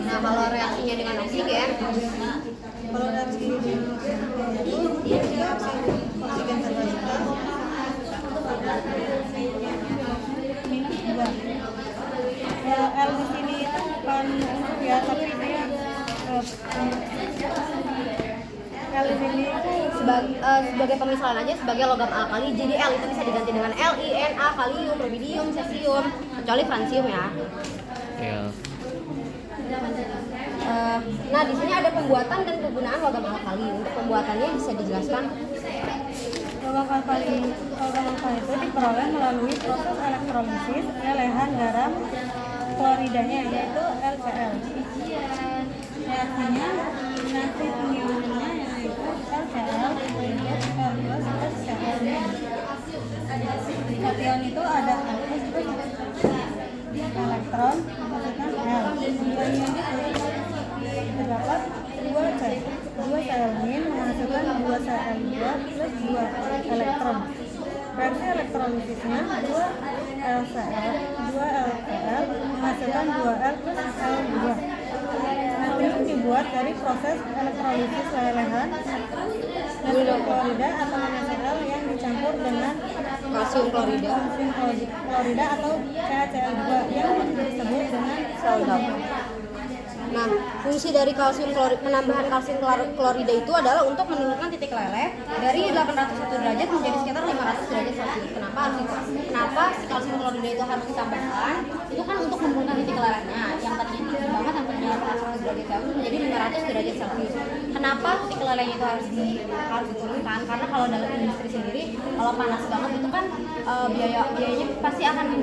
Speaker 1: Nah, kalau reaksinya dengan oksigen,
Speaker 2: kalau reaksi dengan oksigen terbuka minus 2. Ya, L di sini itu bukan unsur ya, tapi dia L di sini itu
Speaker 1: sebagai pemisalan aja sebagai logam alkali. Jadi L itu bisa diganti dengan Li, Na, kalium, rubidium, cesium, kecuali francium ya.
Speaker 3: Iya.
Speaker 1: Nah, di sini ada pembuatan dan kegunaan logam alkali. Untuk pembuatannya bisa dijelaskan.
Speaker 2: logam alkali itu diperoleh melalui proses elektrolisis lelehan garam kloridanya yaitu LCl. Reaksinya nanti pengionannya yaitu LCl plus Cl. Kation itu ada elektron maksudnya L. Ion itu terdapat 2 Cl- menghasilkan 2 Cl2 plus 2 elektron. Reaksi elektrolisisnya 2 LCl menghasilkan 2L plus L2. Natrium dibuat dari proses elektrolisis lelehan natrium klorida atau NaCl yang dicampur dengan
Speaker 1: Kalsium klorida
Speaker 2: atau CaCl2 yang disebut dengan
Speaker 1: sel. Nah, fungsi dari penambahan kalsium klorida itu adalah untuk menurunkan titik leleh dari 801 derajat menjadi sekitar 500 derajat Celcius. Kenapa si kalsium klorida itu harus ditambahkan? Itu kan untuk menurunkan titik lelehnya yang tadinya tinggi banget yang tadinya 801 derajat Celcius menjadi 500 derajat Celcius. Kenapa titik lelehnya itu harus diturunkan? Karena kalau dalam industri sendiri kalau panas banget itu kan biayanya pasti akan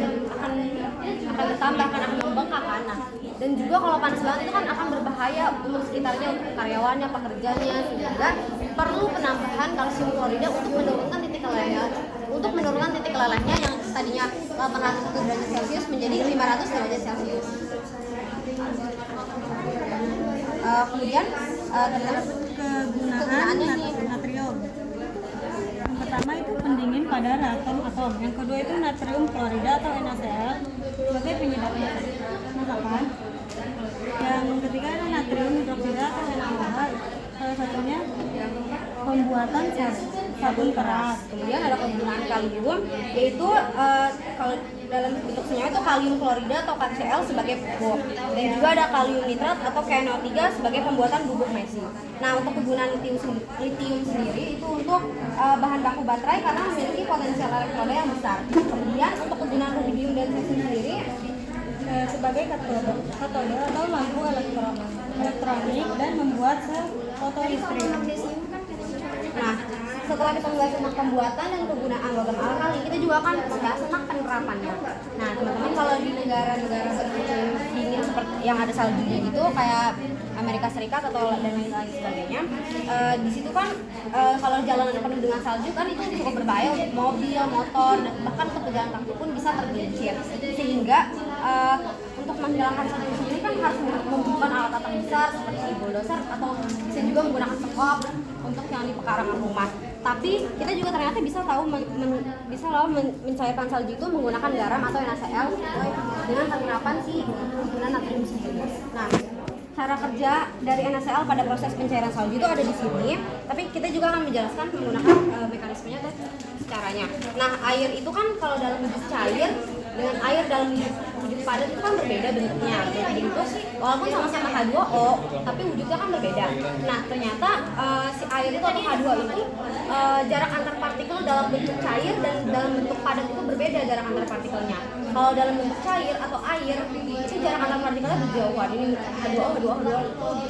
Speaker 1: bertambah, akan membengkak kan. Nah, dan juga kalau panas banget itu kan akan berbahaya untuk sekitarnya, untuk karyawannya, pekerjanya, sehingga perlu penambahan kalsium klorida untuk menurunkan titik lelehnya yang tadinya 801 derajat Celcius menjadi 500 derajat Celcius. Kemudian kegunaannya nih
Speaker 2: natrium. Yang pertama itu pendingin pada atom. Yang kedua itu natrium klorida atau NaCl sebagai penyedap pembuatan sabun keras.
Speaker 1: Kemudian ada kegunaan kalium, yaitu kalau dalam bentuk senyawa itu kalium klorida atau KCl sebagai pupuk, dan juga ada kalium nitrat atau KNO3 sebagai pembuatan bubuk mesi. Nah, untuk kegunaan litium sendiri itu untuk bahan baku baterai karena memiliki potensial elektroda yang besar. Kemudian untuk kegunaan rubidium dan cesium sendiri
Speaker 2: Sebagai katode atau lampu elektronik dan membuat sel fotolistrik.
Speaker 1: Nah, setelah kita membahas tentang pembuatan dan kegunaan logam alkali, kita juga akan membahas tentang penerapannya. Nah, teman-teman, kalau di negara-negara beriklim dingin seperti yang ada saljunya gitu, kayak Amerika Serikat atau dan lain-lain sebagainya, di situ kan kalau jalanan penuh dengan salju kan itu cukup berbahaya untuk mobil, motor, dan bahkan untuk pejalan kaki pun bisa tergelincir. Sehingga untuk menghilangkan salju sendiri kan harus membutuhkan alat-alat yang besar seperti bulldozer atau bisa juga menggunakan sekop untuk yang di pekarangan rumah. Tapi kita juga ternyata bisa mencairkan salju itu menggunakan garam atau NaCl dengan penerapan si penggunaan natrium sendiri. Nah, cara kerja dari NaCl pada proses pencairan salju itu ada di sini, tapi kita juga akan menjelaskan menggunakan mekanismenya dan caranya. Nah, air itu kan kalau dalam bentuk cair dengan air dalam wujud padat itu kan berbeda bentuknya. Jadi itu walaupun sama-sama H2O, tapi wujudnya kan berbeda. Nah, ternyata si air itu atau H2O itu jarak antar partikel dalam bentuk cair dan dalam bentuk padat itu berbeda jarak antar partikelnya. Kalau dalam bentuk cair atau air itu jarak antar partikelnya berjauhan. Ini H2O itu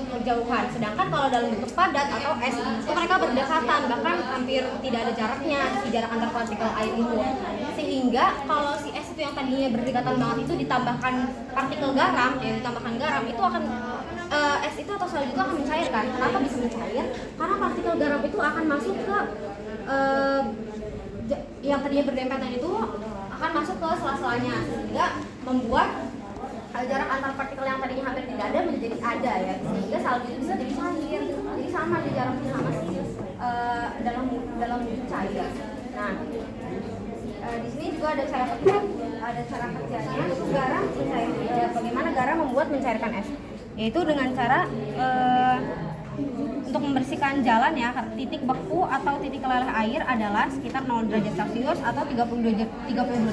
Speaker 1: berjauhan. Sedangkan kalau dalam bentuk padat atau es itu mereka berdekatan, bahkan hampir tidak ada jaraknya si jarak antar partikel air itu. Sehingga kalau si es itu yang tadinya berdekatan banget itu ditambahkan partikel garam, itu akan es itu atau salju itu akan mencairkan. Kenapa bisa mencair? Karena partikel garam itu akan masuk ke yang tadinya berdempetan itu akan masuk ke sela-selanya, sehingga membuat jarak antar partikel yang tadinya hampir tidak ada menjadi ada ya, sehingga salju itu bisa jadi cair. Jadi sama di jaraknya sama sih dalam cair. Nah, di sini juga ada cara kerjanya untuk garam bagaimana garam membuat mencairkan es, yaitu dengan cara untuk membersihkan jalan ya, titik beku atau titik keleleh air adalah sekitar 0 derajat Celcius atau 32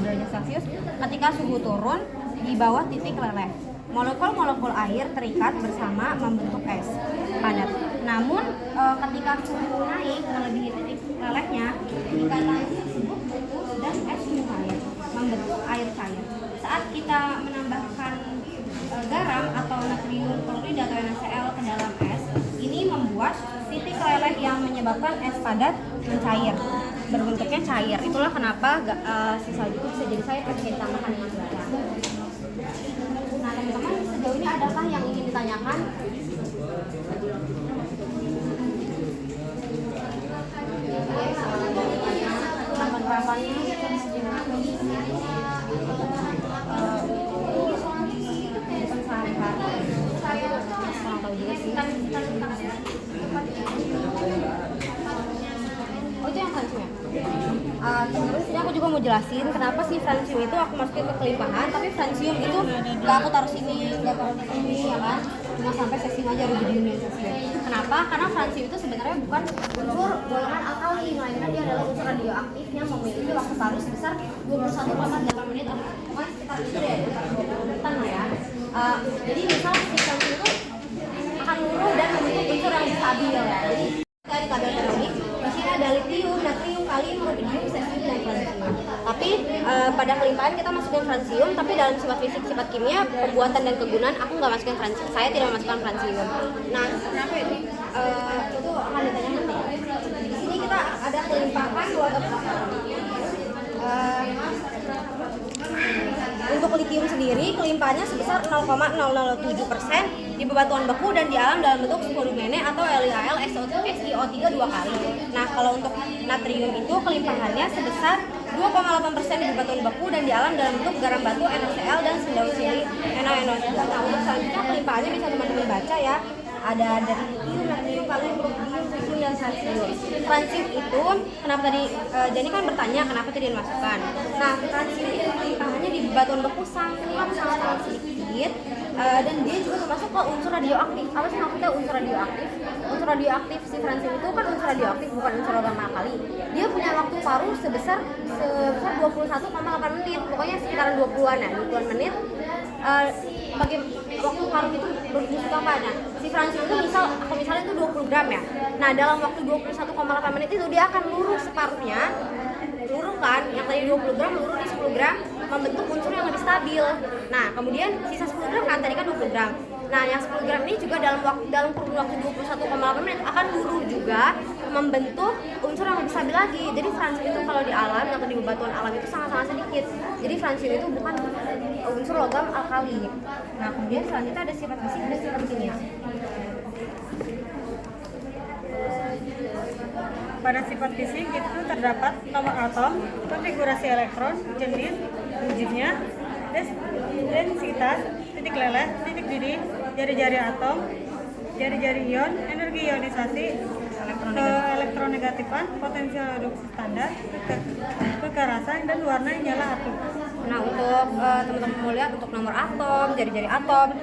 Speaker 1: derajat Celcius ketika suhu turun di bawah titik keleleh. Molekul-molekul air terikat bersama membentuk es padat. Namun ketika suhu naik melebihi titik lelehnya, ikatan tersebut putus dan es mencair, membentuk air cair. Saat kita menambahkan garam atau natrium klorida atau NaCl ke dalam es, ini membuat titik leleh yang menyebabkan es padat mencair, berbentuknya cair. Itulah kenapa si salju itu bisa jadi cair ketika ditambahkan dengan garam. Nah, teman-teman, sejauh ini adakah yang ingin ditanyakan? Penerapannya saya kurang tahu juga sih. Oh, itu yang francium ya? Teman-teman, sini aku juga mau jelasin kenapa sih francium itu aku masukin ke kelimpahan, tapi francium itu nggak aku taruh sini, nggak taruh di sini ya kan, cuma sampai cesium aja, rubidium dan cesium. Kenapa? Karena francium itu sebenarnya bukan unsur golongan alkali, melainkan dia adalah unsur radioaktif yang memiliki waktu paruh sebesar 21,8 menit atau sekitar itu ya, 20 menitan lah ya. Jadi misal si francium itu akan luruh dan membentuk unsur yang stabil ya. Jadi dari tabel periode di sini ada litium, natrium, kalium, rubidium, cesium dan francium. Tapi pada kelimpahan kita masukkan francium, tapi dalam sifat fisik, sifat kimia, pembuatan dan kegunaan aku nggak masukkan francium. Saya tidak memasukkan francium. Nah, kenapa itu? Itu akan ditanya nanti. Di sini kita ada kelimpahan water. Untuk litium sendiri, kelimpahannya sebesar 0,007% di bebatuan beku dan di alam dalam bentuk spodumene atau LiHL SiO3 2 kali. Nah, kalau untuk natrium itu kelimpahannya sebesar 2,8% di bebatuan beku dan di alam dalam bentuk garam batu NaCl dan sindaucili NaNO3. Nah, untuk selanjutnya kelimpahannya bisa teman-teman baca ya. Ada dari litium, natrium, kalium, rubidium, cesium dan francium. Francium itu kenapa tadi Jani kan bertanya kenapa tadi dimasukkan. Nah, francium itu kelimpahannya di batuan beku sangat sedikit, dan dia juga termasuk ke unsur radioaktif. Apa sih maksudnya unsur radioaktif? Unsur radioaktif si francium itu kan unsur radioaktif, bukan unsur logam alkali. Dia punya waktu paruh sebesar 21,8 menit, pokoknya sekitaran 20-an ya, 20-an menit. Bagi waktu paruh itu berfungsi apa? Nah, si francium itu misalnya itu 20 gram ya. Nah, dalam waktu 21,8 menit itu dia akan luruh separuhnya. Luruh kan, yang tadi 20 gram luruh di 10 gram, membentuk unsur yang lebih stabil. Nah, kemudian sisa 10 gram kan tadi kan 20 gram. Nah, yang 10 gram ini juga dalam kurun waktu 21,8 menit akan luruh juga membentuk unsur yang lebih stabil lagi. Jadi francium itu kalau di alam atau di bebatuan alam itu sangat-sangat sedikit. Jadi francium itu bukan unsur logam alkali. Nah, kemudian selanjutnya ada sifat fisik dan sifat kimia.
Speaker 2: Pada sifat fisik itu terdapat nomor atom, konfigurasi elektron, jenis, wujudnya, densitas, titik leleh, titik didih, jari-jari atom, jari-jari ion, energi ionisasi, elektronegatifan, potensial reduksi standar, kekerasan, dan warna yang nyala api.
Speaker 1: Nah, untuk teman-teman mau lihat untuk nomor atom, jari-jari atom,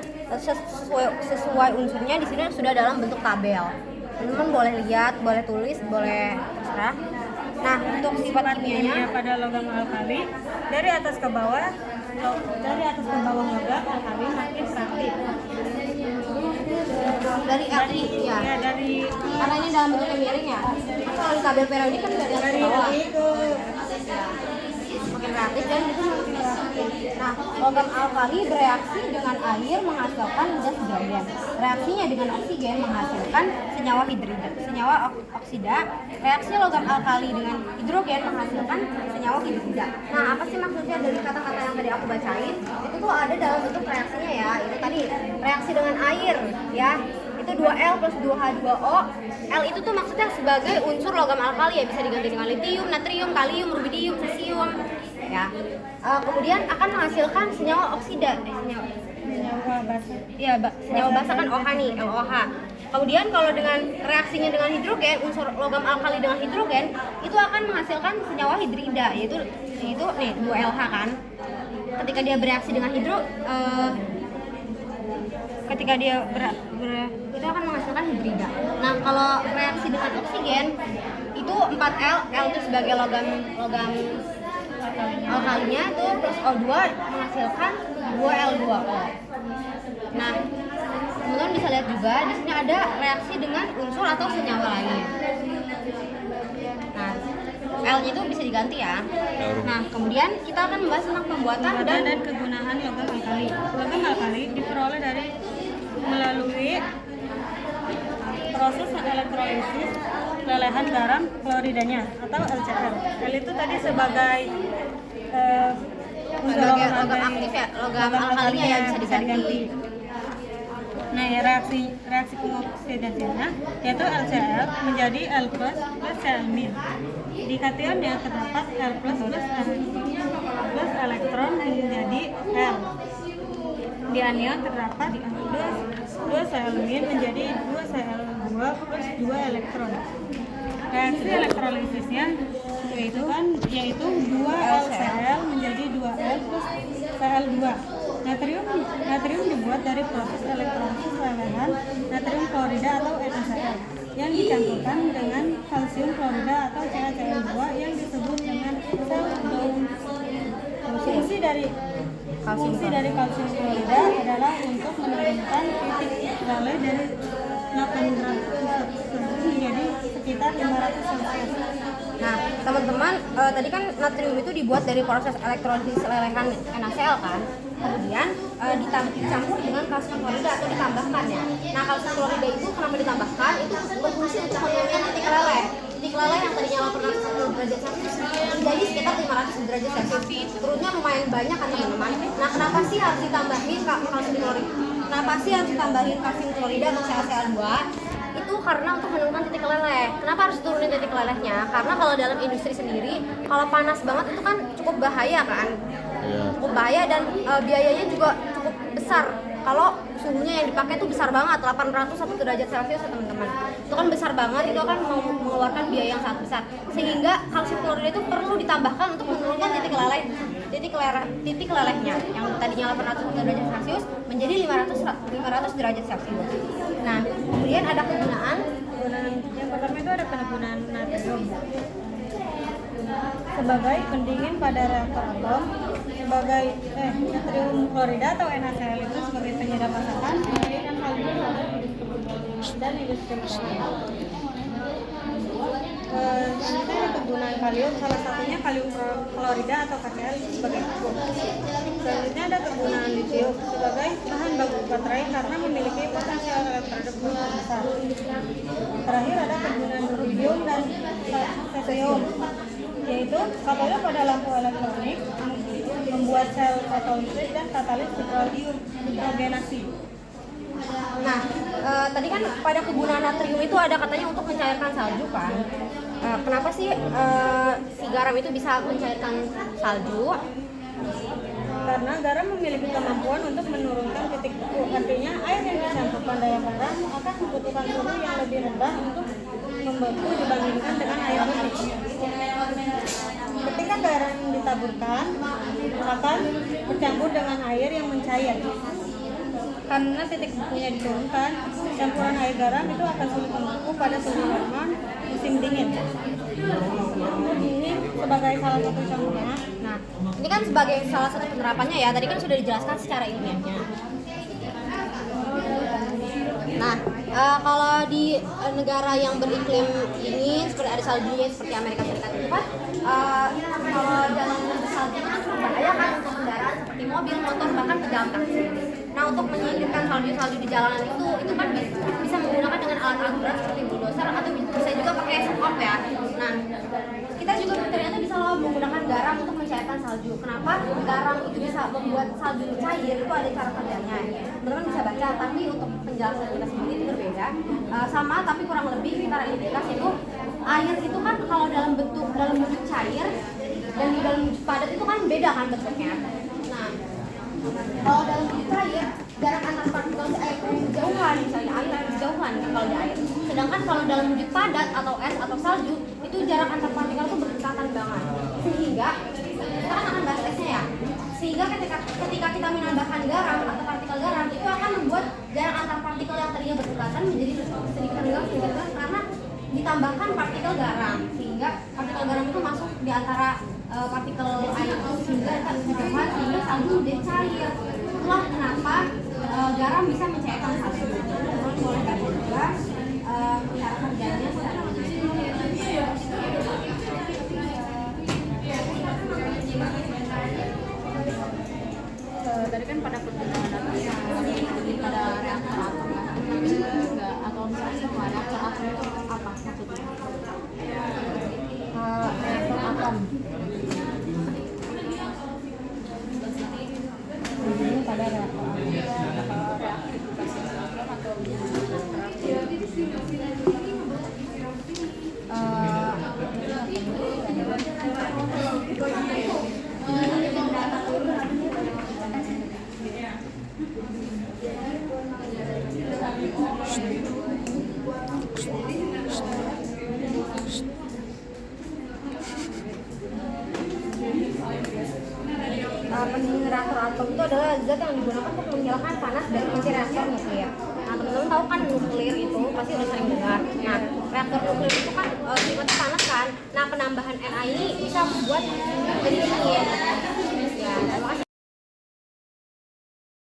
Speaker 1: sesuai unsurnya di sini sudah dalam bentuk tabel. Teman-teman boleh lihat, boleh tulis, boleh terserah. Nah, untuk sifat kimianya
Speaker 2: pada logam alkali dari atas ke bawah logam alkali makin reaktif.
Speaker 1: dari arti ya.
Speaker 2: Dari
Speaker 1: Karena ini dalam bentuk yang miring ya. Kalau di tabel periodik kan dari atas ke bawah. Makin reaktif dan itu makin reaktif. Nah, logam alkali bereaksi dengan air menghasilkan gas hidrogen. Reaksinya dengan oksigen menghasilkan senyawa oksida. Reaksi logam alkali dengan hidrogen menghasilkan senyawa hidrida. Nah, apa sih maksudnya dari kata-kata yang tadi aku bacain? Itu tuh ada dalam bentuk reaksinya ya. Itu tadi reaksi dengan air ya. Itu 2L plus 2H2O. L itu tuh maksudnya sebagai unsur logam alkali ya, bisa diganti dengan litium, natrium, kalium, rubidium, cesium ya. Kemudian akan menghasilkan senyawa oksida,
Speaker 2: senyawa basa.
Speaker 1: Iya, senyawa basa kan OH nih, LOH. Kemudian kalau dengan reaksinya dengan hidrogen, unsur logam alkali dengan hidrogen itu akan menghasilkan senyawa hidrida, yaitu nih 2LH kan. Ketika dia bereaksi dengan itu akan menghasilkan hidrida. Nah, kalau reaksi dengan oksigen itu 4L, L itu sebagai logam alkalinya itu plus O2 menghasilkan 2L2O. Nah, teman-teman bisa lihat juga di sini ada reaksi dengan unsur atau senyawa lain. Nah, L-nya itu bisa diganti ya. Nah, kemudian kita akan membahas tentang pembuatan
Speaker 2: dan kegunaan logam alkali. Logam alkali diperoleh melalui proses elektrolisis lelehan garam kloridanya atau LCl. L itu tadi sebagai
Speaker 1: logam aktif ya, logam alkalinya ya bisa diganti.
Speaker 2: Nah, ya, reaksi pengoksidasinya yaitu LCl menjadi L plus Cl-. Di kationnya terdapat L plus elektron menjadi L. Di anion terdapat 2 Cl- menjadi 2 Cl2 plus 2 elektron. Reaksi elektrolisisnya yaitu 2 LCl menjadi 2L plus Cl2. Natrium dibuat dari proses elektrolisis lelehan natrium klorida atau NaCl yang dicampurkan dengan kalsium klorida atau CaCl2 yang disebut dengan sel Down. Fungsi dari kalsium klorida adalah untuk menurunkan titik leleh dari 8 derajat menjadi sekitar 500 Celcius.
Speaker 1: Nah, teman-teman, tadi kan natrium itu dibuat dari proses elektrolisis lelehan NaCl kan. Kemudian dicampur dengan kalsium klorida atau ditambahkan ya. Nah, kalsium klorida itu kenapa ditambahkan? Itu berfungsi untuk menurunkan titik leleh. Titik leleh yang tadinya 810 derajat Celcius menjadi sekitar 500 derajat Celcius. Turunnya lumayan banyak kan teman-teman. Nah, kenapa sih harus ditambahin kalsium klorida? Kenapa sih harus ditambahin kalsium klorida atau CaCl2? Itu karena untuk menurunkan titik leleh. Kenapa harus turunin titik lelehnya? Karena kalau dalam industri sendiri, kalau panas banget itu kan cukup bahaya kan? Cukup bahaya dan biayanya juga cukup besar kalau suhunya yang dipakai tuh besar banget, 801 derajat Celcius ya teman-teman. Itu kan besar banget, itu akan mengeluarkan biaya yang sangat besar. Sehingga kalsium klorida itu perlu ditambahkan untuk menurunkan titik lelehnya yang tadinya 801 derajat Celcius menjadi 500 derajat Celcius. Nah, kemudian ada kegunaan
Speaker 2: Yang pertama itu ada penggunaan natrium sebagai pendingin pada reaktor atom, sebagai natrium klorida atau NaCl itu sebagai penyedap masakan, dan industri lainnya. Selanjutnya ada kegunaan kalium, salah satunya kalium klorida atau KCl sebagai pupuk. Selanjutnya ada kegunaan litium sebagai bahan baku baterai karena memiliki potensial elektrolytik besar. Terakhir ada kegunaan rubidium dan cesium, yaitu katode pada lampu elektronik, membuat sel fotolisis dan katalis hidrogenasi.
Speaker 1: Nah, tadi kan pada kegunaan natrium itu ada katanya untuk mencairkan salju kan. Kenapa sih si garam itu bisa mencairkan salju?
Speaker 2: Karena garam memiliki kemampuan untuk menurunkan titik beku. Artinya air yang dicampurkan daya garam akan membutuhkan suhu yang lebih rendah untuk membeku dibandingkan dengan air putih. Ketika garam ditaburkan, akan bercampur dengan air yang mencair. Karena titik bekunya diturunkan, campuran air garam itu akan sulit membeku pada suhu normal musim dingin. Ini sebagai salah satu contohnya.
Speaker 1: Nah, ini kan sebagai salah satu penerapannya ya. Tadi kan sudah dijelaskan secara ilmiahnya. Nah, kalau di negara yang beriklim dingin seperti ada saljunya seperti Amerika Serikat itu kan, kalau jalan salju kan berbahaya kan untuk kendaraan seperti mobil, motor, bahkan pejalan kaki. Nah, untuk menyingkirkan salju di jalanan itu kan bisa menggunakan dengan alat-alat berat seperti bulldozer atau bisa juga pakai skop ya. Nah, kita juga ternyata bisa loh menggunakan garam untuk mencairkan salju. Kenapa garam itu bisa membuat salju cair? Itu ada cara kerjanya. Teman-teman bisa baca, tapi untuk penjelasan kita sendiri itu berbeda. Sama tapi kurang lebih kita identitas itu air itu kan kalau dalam wujud cair dan di dalam wujud padat itu kan beda kan bentuknya. Nah, kalau dalam wujud cair jarak antar partikel di air itu jauhan, misalnya air jauhan kalau di air. Sedangkan kalau dalam wujud padat atau es atau salju itu jarak antar partikel itu berdekatan banget. Sehingga kita kan akan bahas esnya ya. Sehingga ketika kita menambahkan garam atau partikel garam itu akan membuat jarak antar partikel yang tadinya berdekatan menjadi sedikit renggang karena ditambahkan partikel garam, sehingga partikel garam itu masuk di antara partikel air itu sehingga kejauhan sehingga salju menjadi cair. Itulah kenapa garam bisa mencairkan salju. Teman-teman boleh baca juga cara kerjanya. Tadi kan pada perguruan pada reaktor atom atau misalnya reaktor atom itu apa maksudnya? Reaktor atom ini pada reaktor pendingin reaktor atom itu adalah zat yang digunakan untuk menghilangkan panas dari inti reaktor nuklir. Nah, teman-teman tahu kan nuklir itu pasti udah sering dengar. Nah, reaktor nuklir itu kan sifatnya panas kan. Nah, penambahan Na ini bisa membuat jadi dingin.